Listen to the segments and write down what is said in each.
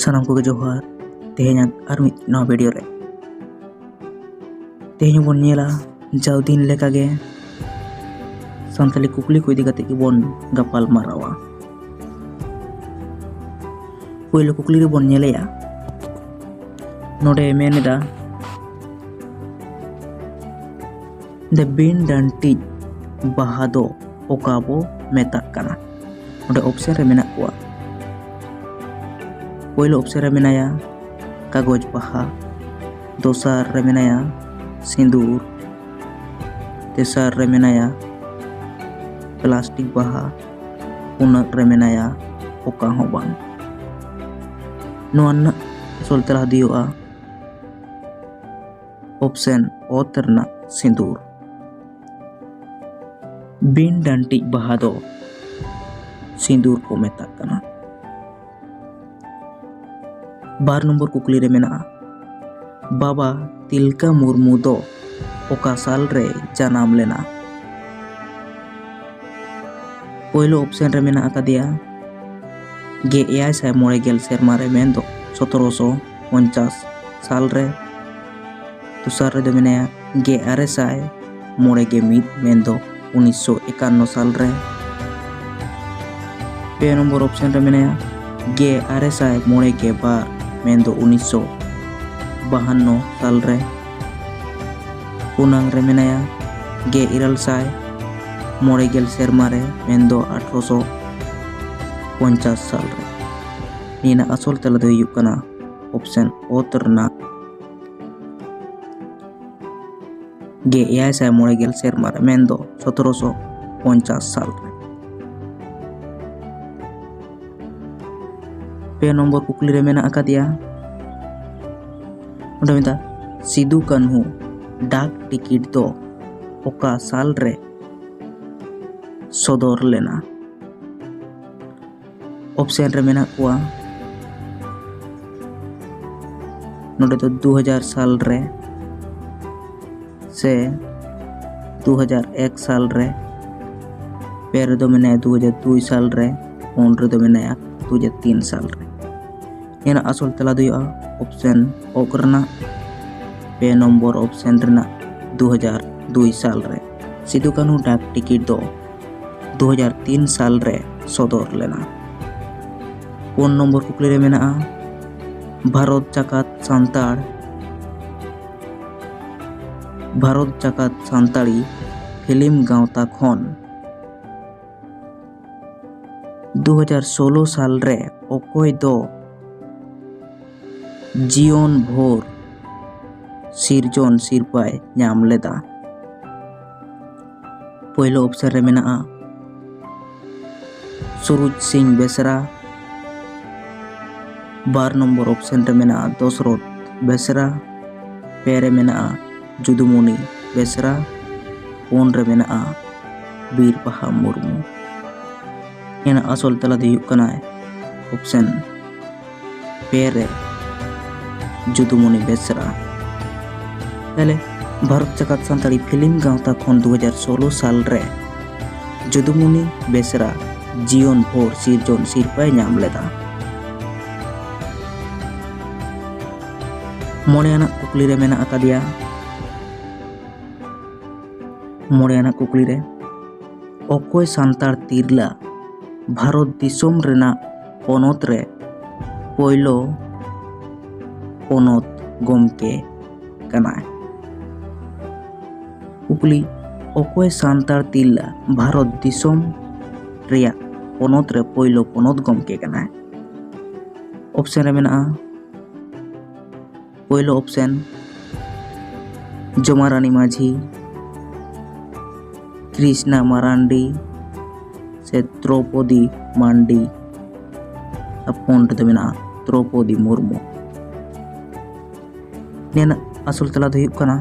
सानाम को जोहार तेहना और मिद नवा वीडियो रे तेहना बन नेला जाव दिन लेका गे सानताली कुकली को इदी काते बन गपाल मारावा। पहिलो कुकली रे बन नेलेया नोडे मेनेदा द बिन डांटी बाहा दो ओका बो मेताक काना। नोडे ऑप्शन रे मेना कुआ पहिलो ऑप्शन रे मेनाया कागज बाहा, दोसार रे मेनाया सिंदूर, तेसार रे मेनाया प्लास्टिक बाहा, पुनक रे मेनाया ओका हो बांग। नोआ ना असल तेला दियोआ ऑप्शन ओ तरना सिंदूर। बिन डांटी बाहा दो सिंदूर को मेताक काना। बार नंबर कुकली रे मेना बाबा तिलका मुर्मू दो ओका साल रे जनाम लेना। पहिलो ऑप्शन रे मेना अकादिया गे एआई साय मोड़े गेल सेरमा रे मेन दो 1750 साल रे। दूसर रे दो मेनाया गे आरे साय मोड़े गे मिद मेन दो 1951 साल रे। पे नंबर ऑप्शन रे मेनाया गे आरे साय मोड़े गे बार मेन दो 1952 साल रे। पुनांग रे मेनाया गे इरल साय मोड़े गेल सेरमा रे मेन दो 1850 साल रे। नीना असल तला दो हुयुग कना ऑप्शन ओ तरना गे एआई साय मोड़े गेल सेरमा रे मेन दो 1750 साल रे। पे नंबर कुकली रे मेना अकादिया उन्हें मिता सिदु कान्हू डाक टिकिट दो ओका साल रे सदर लेना। ऑप्शन रे मेना कुआ नोडे तो 2000 साल रे से 2001 साल रे। पेर दो मेना 2002 साल रे। पुन रे दो मेना 2003 साल रे। येना असल तला दो ऑप्शन ओ करना पे नंबर ऑप्शन रेना 2002 साल रे सिदु कान्हू डाक टिकिट दो 2003 साल रे सदर लेना। पुन नंबर कुकली रे मेना भारत जाकात सान्ताड़ी फिल्म गावता खन 2016 साल रे ओकोय दो जीवन भोर सिरजन सिरपाय नाम लेदा। पहिलो ऑप्शन रे मेना सुरुज सिंह बेसरा। बार नंबर ऑप्शन रे मेना दशरथ बेसरा। पे रे मेना जुदुमुनि बेसरा। पुन रे मेना बीरबाहा मुर्मू। येना असल तला दो हुयुग कना ऑप्शन पे रे जुदुमुनि बेसरा। ताले भारत जाकात सान्ताड़ी फिल्म गावता खन 2016 साल रे जुदुमुनि बेसरा जीवन भोर सिरजन सिरपाय नाम लेदा। मोड़े आना कुकली रे मेना अकादिया मोड़े आना कुकली रे ओकोय सान्ताड़ तिरला भारत दिसोम रेना पोनोत रे पहिलो पोनोत गोमके कनाय। कुकली ओकोय सान्ताड़ तिरला भारत दिसोम रेया पोनोत रे पहिलो पोनोत गोमके कनाय। ऑप्शन रे मेना पहिलो ऑप्शन जमारानी माझी, कृष्णा मारांडी से द्रौपदी मांडी। पुन रे मेना द्रौपदी मुर्मू। नेना असल तला दो हुयुग कना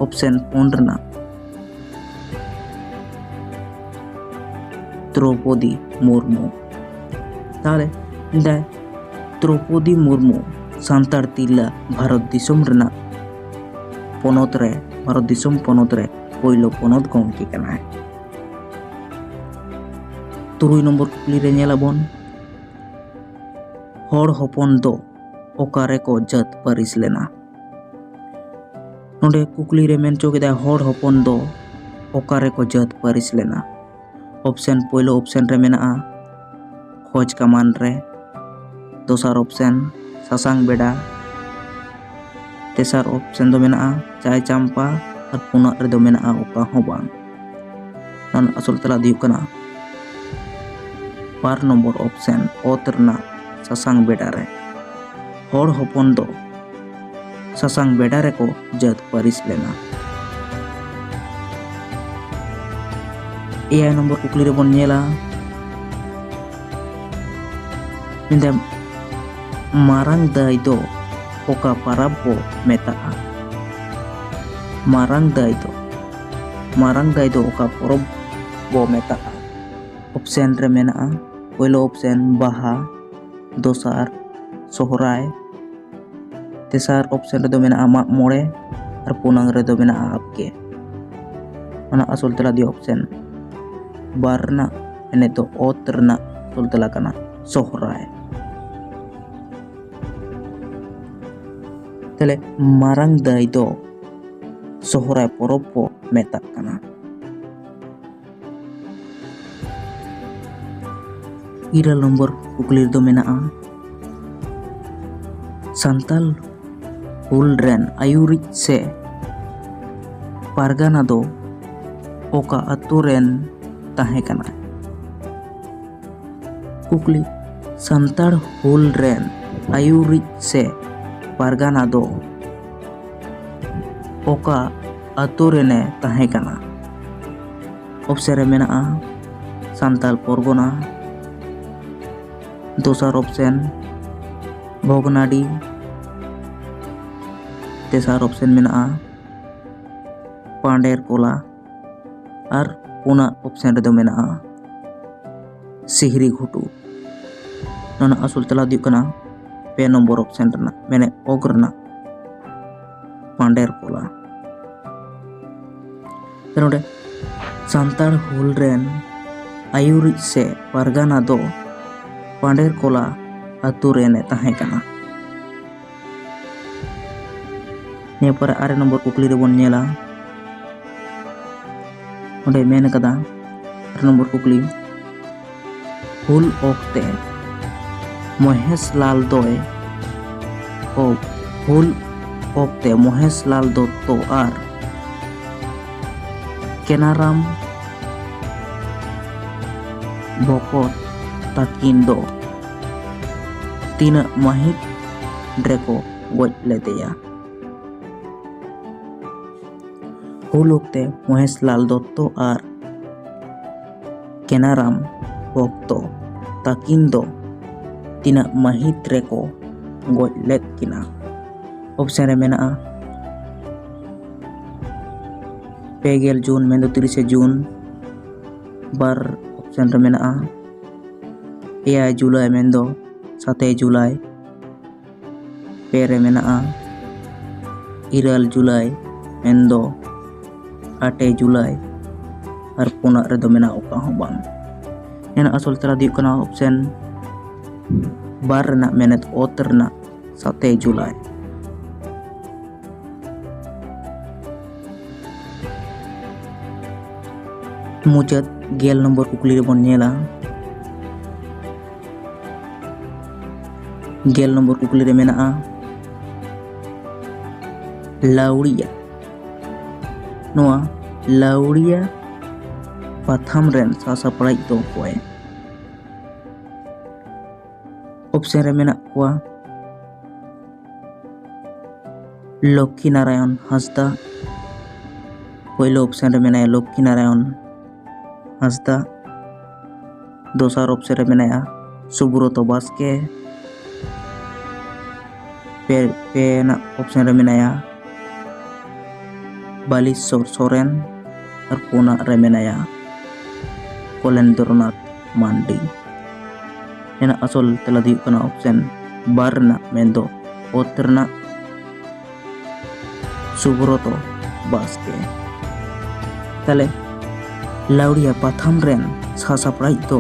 ऑप्शन पुन रेना द्रौपदी मुर्मू। ताले द्रौपदी मुर्मू सान्ताड़ तिरला भारत दिसोम रेना पोनोत रे भारत दिसोम पोनोत रे पहिलो पोनोत गोमके कनाय। तुरुई नंबर कुकली रे नेलाबोन हॉड़ हॉपन दो ओकारे को जात पारिस लेना। नोडे कुकली रे मेन चो केदा हॉड़ हॉपन दो ओकारे को जात पारिस लेना। ऑप्शन पहलो ऑप्शन रे मेना खोज कमान रे, दोसार ऑप्शन सासांग बेड़ा, तेसार ऑप्शन दो मेना चाय चांपा और पुना रे दो मेना ओका हो बांग। नन असुल तला दियो कना 4 नंबर ऑप्शन ओतरना सासांग बेड़ा रे हॉड़ हॉपन दो सासांग बेड़ा रे को जात पारिस लेना। 9 नंबर कुकली रे बन नेला मिंदे मारांग दाई दो ओका पाराब बो मेताआ। मारांग दाई दो ओका परब बो मेताआ। ऑप्शन रे मेना पहलो ऑप्शन बाहा, दोसार सोहराय, तेसार ऑप्शन रे दो मेना माग मोड़े और पुनांग रे दो मेना आपके। ओना असुल तला दी ऑप्शन बारना एने तो ओतरना असुल तला कना सोहराय। तले मारांग दाई दो सोहराय परब बो मेताक कना। इरल नंबर कुकली दो मेना संताल हुल रेन आयुरिज से पारगाना दो ओका अतु रेन ताहे कना। कुकली संताल हुल रेन आयुरिज से पारगाना दो ओका अतु रेने ताहे कना। ऑप्शन रे मेना संताल परगना, दोसार ऑप्शन भोगनाडी, तेसार ऑप्शन मेना पांडेर कोला और पुना ऑप्शन रे दो मेना सिहरी घुटू। नोना असुल तला दियो कना 2 नंबर ऑप्शन रना मेने ओगरना पांडेर कोला। नोडे संताल हुल रेन आयुरिज से पारगाना दो पांडेर कोला अतु रेने ताहे कना। निया पर 8 नंबर कुकली रे बन नेला ओंडे मेन कदा 8 नंबर कुकली हुल ओक्ते महेश लाल दोय ओ हुल ओक्ते महेश लाल दत्तो और केनाराम बकत ताकिन दो तीन महित ड्रेको गोज लेदेया। हुल ओक्ते महेश लाल दत्तो और केनाराम भक्तो ताकिन दो तीन महित रेको गोज लेद किना। ऑप्शन रे मेना 2 जून मेन 30 जून, बार ऑप्शन रे मेना 9 जुलाई मेन 7 जुलाई, पेरे मेना 9 जुलाई मेन 8 जुलाई और पुना रे दो मेना ओका हो बांग। एना असुल तला दियो कना ऑप्शन बार रना मेनत ओतरना 7 जुलाई। मुचत 11 नंबर कुकली रे बन नेला 11 नंबर कुकली रे मेना लाउड़िया। नोआ लाउड़िया पाथाम रेन सासापड़ाई दो कोय। ऑप्शन रे मेना कोआ लक्ष्मी नारायण हांसदा, पहलो ऑप्शन रे मेना लक्ष्मी नारायण हांसदा, दोसार ऑप्शन रे मेना सुब्रत बास्के, पेना ऑप्शन रे मेना बालेश्वर सोरेन और पुना रे मेना कलेंद्रनाथ मांडी। एना असल तला दियो कना ऑप्शन बारना मेंदो ओतरना सुब्रत बास्के। ताले लाउड़िया पाथाम रेन सासापड़ाई दो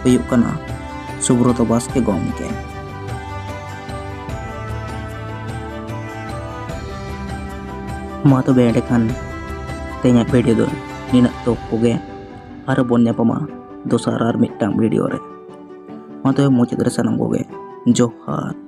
हुयुग कना सुब्रत बास्के गॉमके। मा तो बेंडे खान तेना वीडियो दो निना तो कोगे आर बोन ᱧᱟᱯᱟᱢᱟ दोसार आर मिट्टांग वीडियो रे मा तो मुचाद रे सानाम कोगे जोहार।